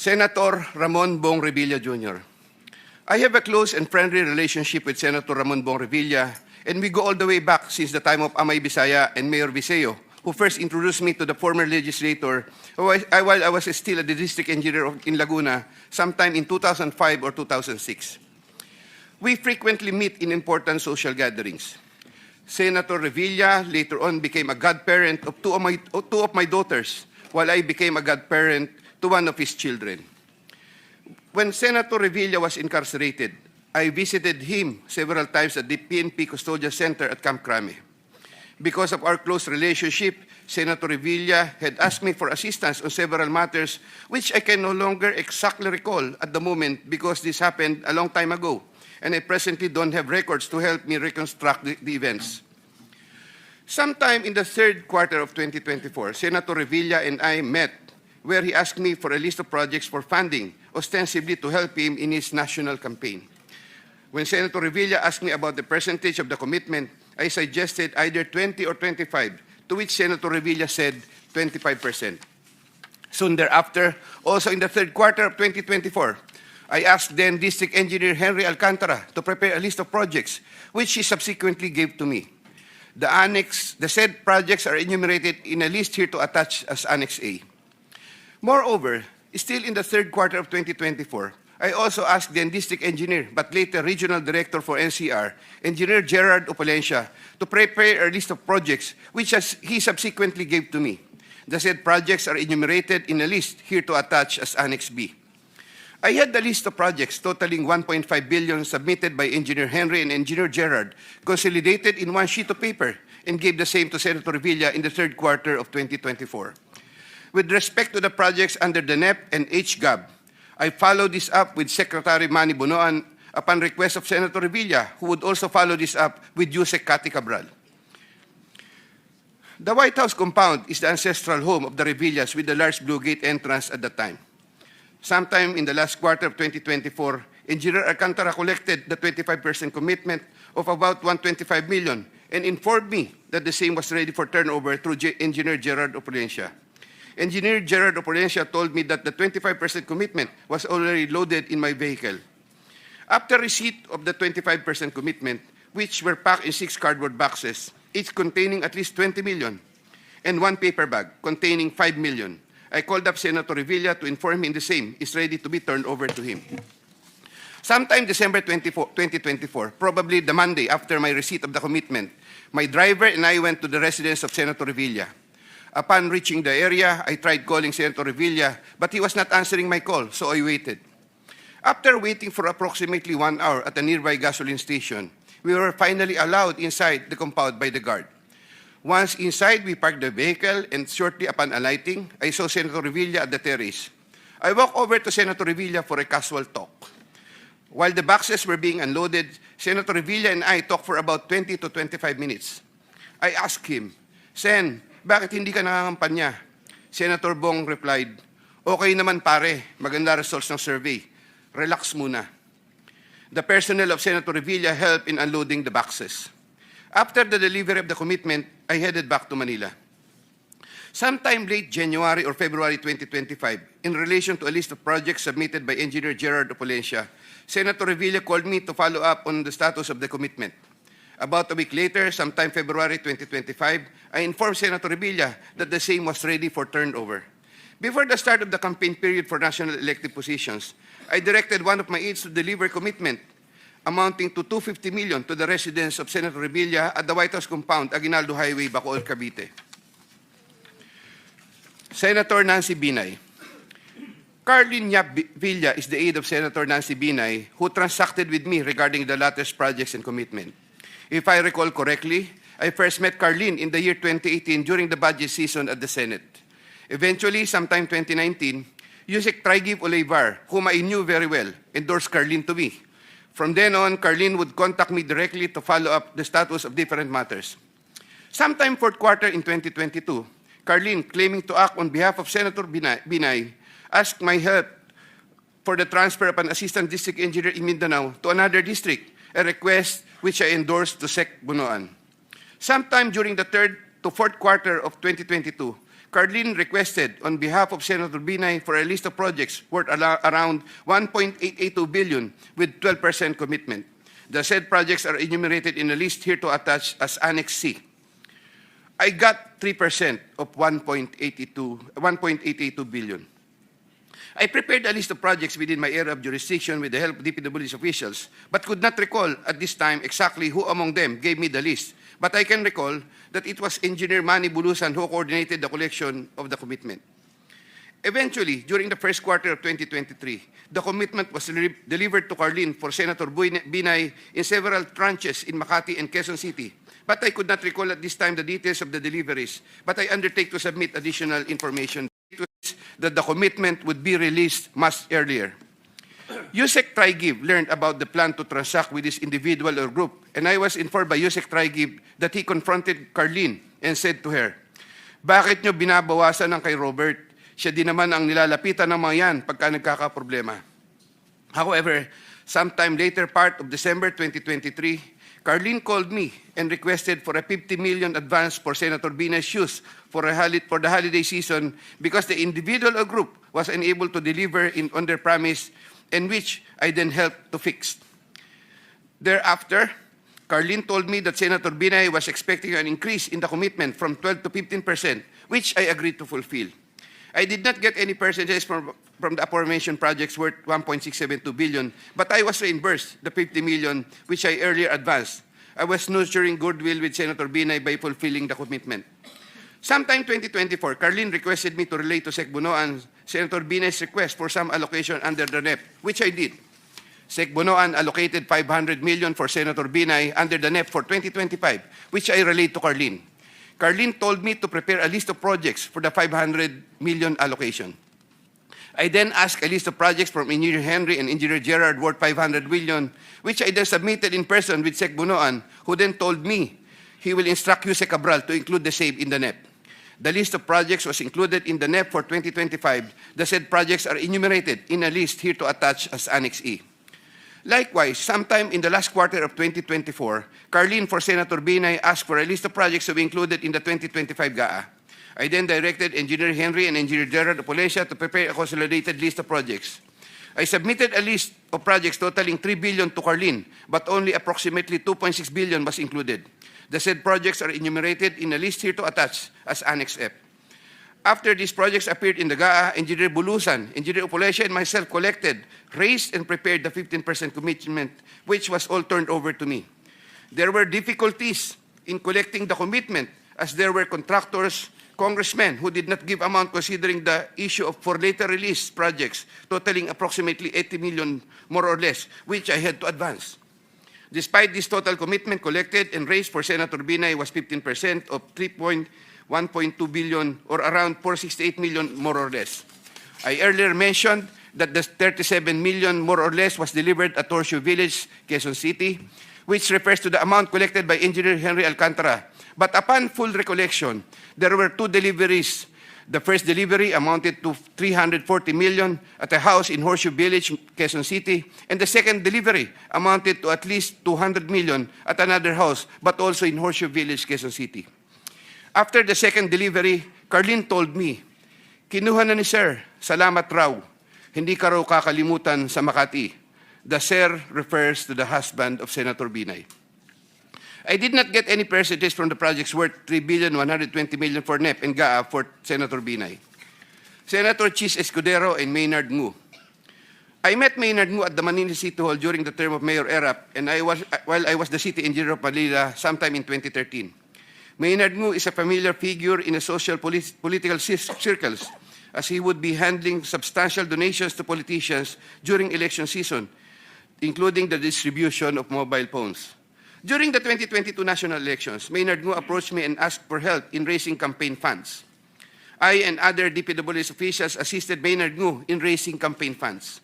Senator Ramon Bong Revilla Jr. I have a close and friendly relationship with Senator Ramon Bong Revilla, and we go all the way back since the time of Amay Bisaya and Mayor Viseo, who first introduced me to the former legislator while I was still a district engineer in Laguna sometime in 2005 or 2006. We frequently meet in important social gatherings. Senator Revilla later on became a godparent of two of my daughters, while I became a godparent to one of his children. When Senator Revilla was incarcerated, I visited him several times at the PNP Custodial Center at Camp Crame. Because of our close relationship, Senator Revilla had asked me for assistance on several matters which I can no longer exactly recall at the moment because this happened a long time ago, and I presently don't have records to help me reconstruct the events. Sometime in the third quarter of 2024, Senator Revilla and I met where he asked me for a list of projects for funding, ostensibly to help him in his national campaign. When Senator Revilla asked me about the percentage of the commitment, I suggested either 20 or 25, to which Senator Revilla said 25%. Soon thereafter, also in the third quarter of 2024, I asked then District Engineer Henry Alcantara to prepare a list of projects, which he subsequently gave to me. The said projects are enumerated in a list here to attach as Annex A. Moreover, still in the third quarter of 2024, I also asked then District Engineer, but later Regional Director for NCR, Engineer Gerard Opalencia, to prepare a list of projects, which he subsequently gave to me. The said projects are enumerated in a list here to attach as Annex B. I had the list of projects totaling 1.5 billion submitted by Engineer Henry and Engineer Gerard, consolidated in one sheet of paper, and gave the same to Senator Revilla in the third quarter of 2024. With respect to the projects under the NEP and HGAB, I followed this up with Secretary Manny Bonoan upon request of Senator Revilla, who would also follow this up with Yusek Cathy Cabral. The White House compound is the ancestral home of the Revillas with the large Blue Gate entrance at that time. Sometime in the last quarter of 2024, Engineer Alcantara collected the 25% commitment of about 125 million and informed me that the same was ready for turnover through Engineer Gerard Opalencia. Engineer Gerard Opalencia told me that the 25% commitment was already loaded in my vehicle. After receipt of the 25% commitment, which were packed in 6 cardboard boxes, each containing at least 20 million, and 1 paper bag containing 5 million, I called up Senator Revilla to inform him the same is ready to be turned over to him. Sometime December 2024, probably the Monday after my receipt of the commitment, my driver and I went to the residence of Senator Revilla. Upon reaching the area, I tried calling Senator Revilla, but he was not answering my call, so I waited. After waiting for approximately 1 hour at a nearby gasoline station, we were finally allowed inside the compound by the guard. Once inside, we parked the vehicle, and shortly upon alighting, I saw Senator Revilla at the terrace. I walked over to Senator Revilla for a casual talk. While the boxes were being unloaded, Senator Revilla and I talked for about 20 to 25 minutes. I asked him, "Sen, bakit hindi ka nangangampanya?" Senator Bong replied, "Okay naman pare, maganda results ng survey. Relax muna." The personnel of Senator Revilla helped in unloading the boxes. After the delivery of the commitment, I headed back to Manila. Sometime late January or February 2025, in relation to a list of projects submitted by Engineer Gerard Opalencia, Senator Revilla called me to follow up on the status of the commitment. About a week later, sometime February 2025, I informed Senator Revilla that the same was ready for turnover. Before the start of the campaign period for national elected positions, I directed one of my aides to deliver commitment amounting to 250 million to the residence of Senator Revilla at the White House compound, Aguinaldo Highway, Bacoor, Cavite. Senator Nancy Binay. Carlin Yap Villa is the aide of Senator Nancy Binay, who transacted with me regarding the latter's projects and commitment. If I recall correctly, I first met Carlin in the year 2018 during the budget season at the Senate. Eventually, sometime 2019, Yusek Trigiv Olivar, whom I knew very well, endorsed Carlin to me. From then on, Carlin would contact me directly to follow up the status of different matters. Sometime fourth quarter in 2022, Carlin, claiming to act on behalf of Senator Binay, asked my help for the transfer of an assistant district engineer in Mindanao to another district, a request which I endorsed to Sec. Bunoan. Sometime during the third to fourth quarter of 2022, Carlin requested on behalf of Senator Binay for a list of projects worth around 1.882 billion with 12% commitment. The said projects are enumerated in a list here to attach as Annex C. I got 3% of 1.882 billion. I prepared a list of projects within my area of jurisdiction with the help of DPW's officials, but could not recall at this time exactly who among them gave me the list. But I can recall that it was Engineer Manny Bulusan who coordinated the collection of the commitment. Eventually, during the first quarter of 2023, the commitment was delivered to Carlin for Senator Binay in several tranches in Makati and Quezon City. But I could not recall at this time the details of the deliveries, but I undertake to submit additional information that the commitment would be released much earlier. Yusek Trigiv learned about the plan to transact with this individual or group, and I was informed by Yusek Trigiv that he confronted Carlin and said to her, "Bakit nyo binabawasan ng kay Robert? Siya din naman ang nilalapitan ng mga yan pagka nagkakaproblema." However, sometime later part of December 2023, Carlin called me and requested for a 50 million advance for Senator Binay's shoes for the holiday season because the individual or group was unable to deliver on their promise, and which I then helped to fix. Thereafter, Carlin told me that Senator Binay was expecting an increase in the commitment from 12 to 15%, which I agreed to fulfill. I did not get any percentages from the aforementioned projects worth 1.672 billion, but I was reimbursed the 50 million which I earlier advanced. I was nurturing goodwill with Senator Binay by fulfilling the commitment. Sometime 2024, Carlin requested me to relay to Sec Bunoan Senator Binay's request for some allocation under the NEP, which I did. Sec Bunoan allocated 500 million for Senator Binay under the NEP for 2025, which I relayed to Carlin. Carlin told me to prepare a list of projects for the 500 million allocation. I then asked a list of projects from Engineer Henry and Engineer Gerard worth 500 million, which I then submitted in person with Sec Bunoan, who then told me he will instruct Yusek Cabral to include the same in the NEP. The list of projects was included in the NEP for 2025. The said projects are enumerated in a list here to attach as Annex E. Likewise, sometime in the last quarter of 2024, Carlin for Senator Binay asked for a list of projects to be included in the 2025 GAA. I then directed Engineer Henry and Engineer Gerard Opolencia to prepare a consolidated list of projects. I submitted a list of projects totaling 3 billion to Carlin, but only approximately 2.6 billion was included. The said projects are enumerated in a list here to attach as Annex F. After these projects appeared in the GAA, Engineer Bulusan, Engineer Opolencia, and myself collected, raised, and prepared the 15% commitment, which was all turned over to me. There were difficulties in collecting the commitment, as there were contractors, congressmen who did not give amount considering the issue of for later release projects totaling approximately 80 million more or less, which I had to advance. Despite this total commitment collected and raised for Senator Binay was 15% of 1.2 billion or around 468 million more or less. I earlier mentioned that the 37 million more or less was delivered at Horseshoe Village, Quezon City, which refers to the amount collected by Engineer Henry Alcantara. But upon full recollection, there were two deliveries. The first delivery amounted to 340 million at a house in Horseshoe Village, Quezon City, and the second delivery amounted to at least 200 million at another house, but also in Horseshoe Village, Quezon City. After the second delivery, Carlin told me, "Kinuha na ni Sir, salamat raw. Hindi ka raw kakalimutan sa Makati." The Sir refers to the husband of Senator Binay. I did not get any percentage from the projects worth 3,120 million for NEP and GAA for Senator Binay. Senator Chiz Escudero and Maynard Ngu. I met Maynard Ngu at the Manila City Hall during the term of Mayor Erap, and while I was the city engineer of Manila sometime in 2013. Maynard Ngu is a familiar figure in the social political circles, as he would be handling substantial donations to politicians during election season, including the distribution of mobile phones. During the 2022 national elections, Maynard Ngu approached me and asked for help in raising campaign funds. I and other DPW's officials assisted Maynard Ngu in raising campaign funds.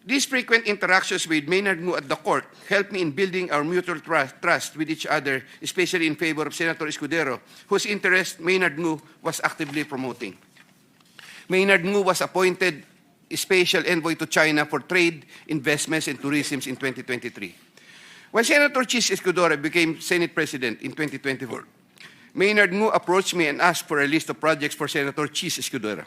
These frequent interactions with Maynard Ngu at the court helped me in building our mutual trust with each other, especially in favor of Senator Escudero, whose interest Maynard Ngu was actively promoting. Maynard Ngu was appointed Special Envoy to China for Trade, Investments, and Tourism in 2023. When Senator Chiz Escudero became Senate President in 2024, Maynard Ngu approached me and asked for a list of projects for Senator Chiz Escudero.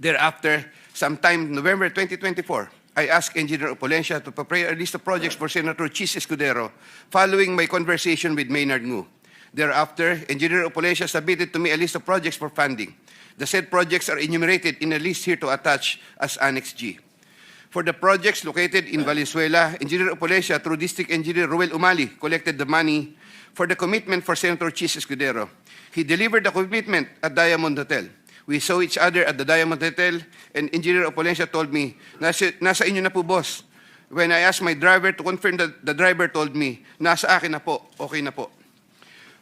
Thereafter, sometime November 2024, I asked Engineer Opulencia to prepare a list of projects for Senator Chiz Escudero following my conversation with Maynard Ngu. Thereafter, Engineer Opulencia submitted to me a list of projects for funding. The said projects are enumerated in a list here to attach as Annex G. For the projects located in Valenzuela, Engineer Opulencia, through District Engineer Ruel Umali, collected the money for the commitment for Senator Chiz Escudero. He delivered the commitment at Diamond Hotel. We saw each other at the Diamond Hotel, and Engineer Opulencia told me, nasa inyo na po, boss. When I asked my driver to confirm, the driver told me, nasa akin na po, okay na po.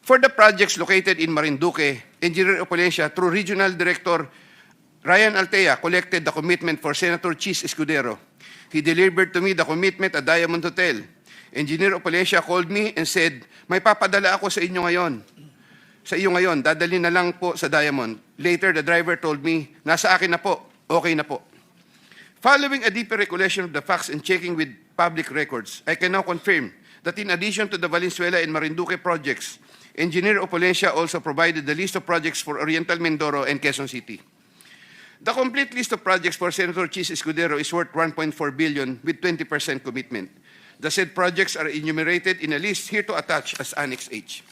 For the projects located in Marinduque, Engineer Opulencia, through Regional Director Ryan Altea, collected the commitment for Senator Chiz Escudero. He delivered to me the commitment at Diamond Hotel. Engineer Opulencia called me and said, may papadala ako sa inyo ngayon. Sa iyo ngayon, dadalhin na lang po sa Diamond. Later, the driver told me, nasa akin na po, okay na po. Following a deeper recollection of the facts and checking with public records, I can now confirm that in addition to the Valenzuela and Marinduque projects, Engineer Opulencia also provided the list of projects for Oriental Mindoro and Quezon City. The complete list of projects for Senator Chiz Escudero is worth 1.4 billion with 20% commitment. The said projects are enumerated in a list here to attach as Annex H.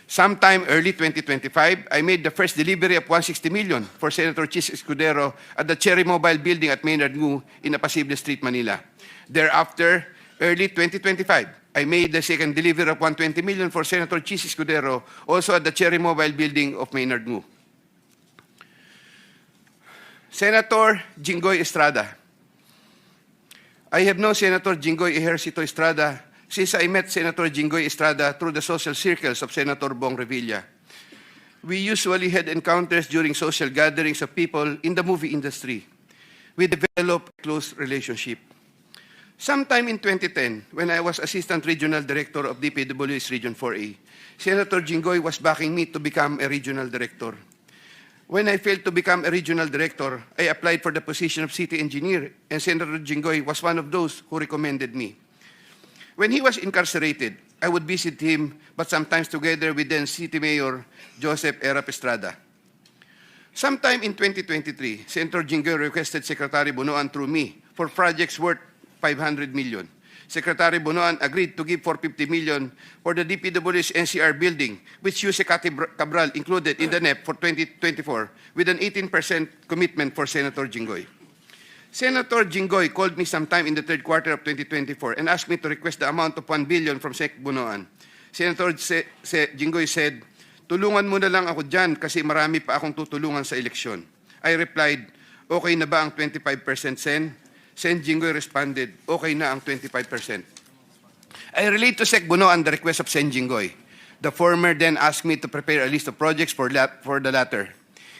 Sometime early 2025, I made the first delivery of 160 million for Senator Chiz Escudero at the Cherry Mobile Building at Maynard Ngu in Apacible Street, Manila. Thereafter, early 2025, I made the second delivery of 120 million for Senator Chiz Escudero, also at the Cherry Mobile Building of Maynard Ngu. Senator Jinggoy Estrada. I have known Senator Jinggoy Ejercito Estrada since I met Senator Jinggoy Estrada through the social circles of Senator Bong Revilla. We usually had encounters during social gatherings of people in the movie industry. We developed a close relationship. Sometime in 2010, when I was Assistant Regional Director of DPW's Region 4A, Senator Jinggoy was backing me to become a Regional Director. When I failed to become a regional director, I applied for the position of city engineer, and Senator Jinggoy was one of those who recommended me. When he was incarcerated, I would visit him, but sometimes together with then City Mayor Joseph Erap Estrada. Sometime in 2023, Senator Jinggoy requested Secretary Bunoan through me for projects worth 500 million. Secretary Bunoan agreed to give 450 million for the DPW's NCR building, which Jose Cabral included in the NEP for 2024, with an 18% commitment for Senator Jinggoy. Senator Jinggoy called me sometime in the third quarter of 2024 and asked me to request the amount of 1 billion from Sec Bunoan. Senator Jinggoy said, tulungan mo na lang ako dyan kasi marami pa akong tutulungan sa eleksyon. I replied, okay na ba ang 25% Sen? Sen Jinggoy responded, okay na ang 25%. I relayed to Sec Bunoan the request of Sen Jinggoy. The former then asked me to prepare a list of projects for the latter.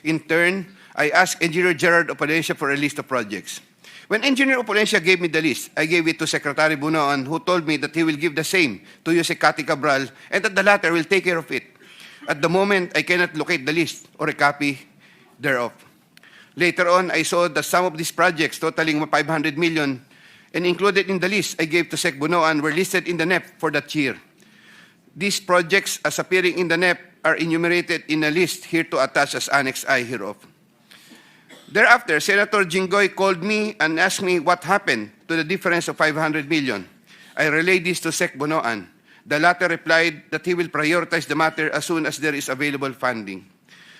In turn, I asked Engineer Gerard Opulencia for a list of projects. When Engineer Opulencia gave me the list, I gave it to Secretary Bunoan, who told me that he will give the same to Jose Cabral and that the latter will take care of it. At the moment, I cannot locate the list or a copy thereof. Later on, I saw that some of these projects totaling 500 million and included in the list I gave to Sec Bunoan were listed in the NEP for that year. These projects, as appearing in the NEP, are enumerated in a list here to attach as Annex I hereof. Thereafter, Senator Jinggoy called me and asked me what happened to the difference of 500 million. I relayed this to Sec Bunoan. The latter replied that he will prioritize the matter as soon as there is available funding.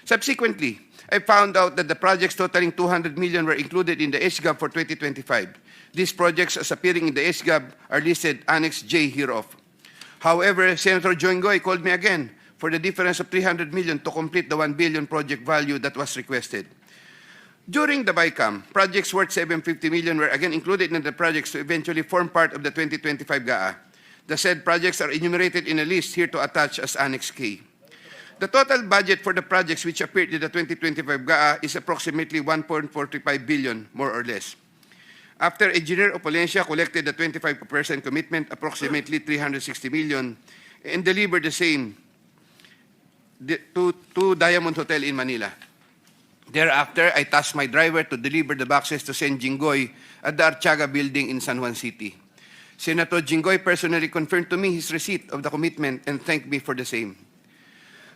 Subsequently, I found out that the projects totaling 200 million were included in the SGAB for 2025. These projects, as appearing in the SGAB, are listed Annex J hereof. However, Senator Jinggoy called me again for the difference of 300 million to complete the 1 billion project value that was requested. During the BICAM, projects worth 750 million were again included in the projects to eventually form part of the 2025 GAA. The said projects are enumerated in a list here to attach as Annex K. The total budget for the projects which appeared in the 2025 GAA is approximately 1.45 billion, more or less. After Engineer Opulencia collected the 25% commitment, approximately 360 million, and delivered the same to Diamond Hotel in Manila. Thereafter, I tasked my driver to deliver the boxes to Sen Jinggoy at the Archaga building in San Juan City. Senator Jinggoy personally confirmed to me his receipt of the commitment and thanked me for the same.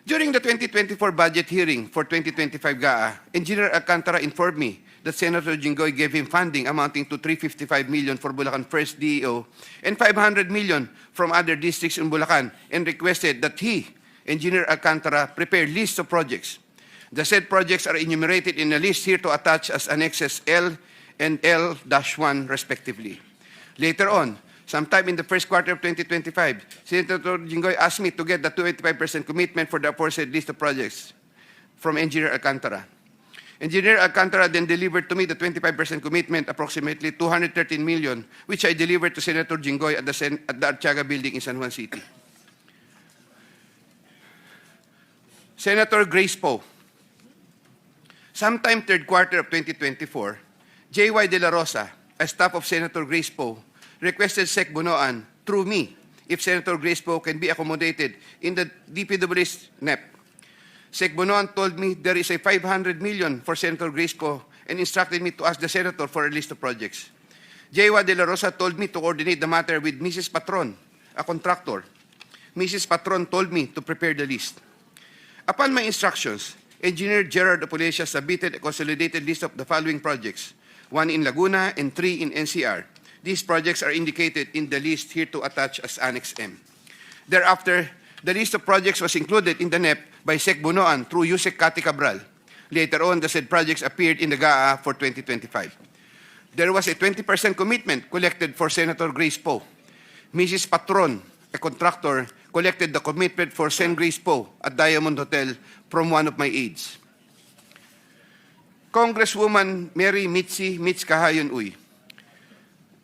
During the 2024 budget hearing for 2025 GAA, Engineer Alcantara informed me that Senator Jinggoy gave him funding amounting to 355 million for Bulacan First DEO and 500 million from other districts in Bulacan and requested that he, Engineer Alcantara, prepare lists of projects. The said projects are enumerated in a list here to attach as annexes L and L-1 respectively. Later on, sometime in the first quarter of 2025, Senator Jinggoy asked me to get the 285% commitment for the aforesaid list of projects from Engineer Alcantara. Engineer Alcantara then delivered to me the 25% commitment, approximately 213 million, which I delivered to Senator Jinggoy at the Artiaga building in San Juan City. Senator Grace Poe. Sometime third quarter of 2024, J.Y. De La Rosa, a staff of Senator Grace Poe, requested Sec Bunoan, through me, if Senator Grace Poe can be accommodated in the DPW's NEP. Sec Bunoan told me there is a 500 million for Senator Grace Poe and instructed me to ask the Senator for a list of projects. J.Y. De La Rosa told me to coordinate the matter with Mrs. Patron, a contractor. Mrs. Patron told me to prepare the list. Upon my instructions, Engineer Gerard Apollesia submitted a consolidated list of the following projects, 1 in Laguna and 3 in NCR. These projects are indicated in the list here to attach as Annex M. Thereafter, the list of projects was included in the NEP by Sec Bunoan through Yusek Kati Cabral. Later on, the said projects appeared in the GAA for 2025. There was a 20% commitment collected for Senator Grace Poe. Mrs. Patron, a contractor, collected the commitment for Sen. Grace Poe at Diamond Hotel from one of my aides. Congresswoman Mary Mitzi Mitz Kahayon Uy.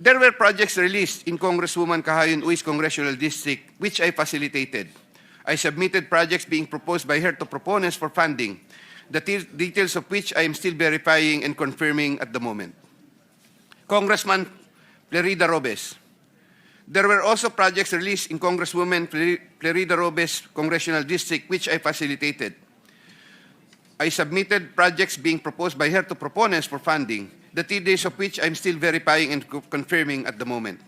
There were projects released in Congresswoman Kahayon Uy's congressional district, which I facilitated. I submitted projects being proposed by her to proponents for funding, the details of which I am still verifying and confirming at the moment. Congressman Plerida Robes. There were also projects released in Congresswoman Plerida Robes' congressional district, which I facilitated. I submitted projects being proposed by her to proponents for funding, the details of which I'm still verifying and confirming at the moment.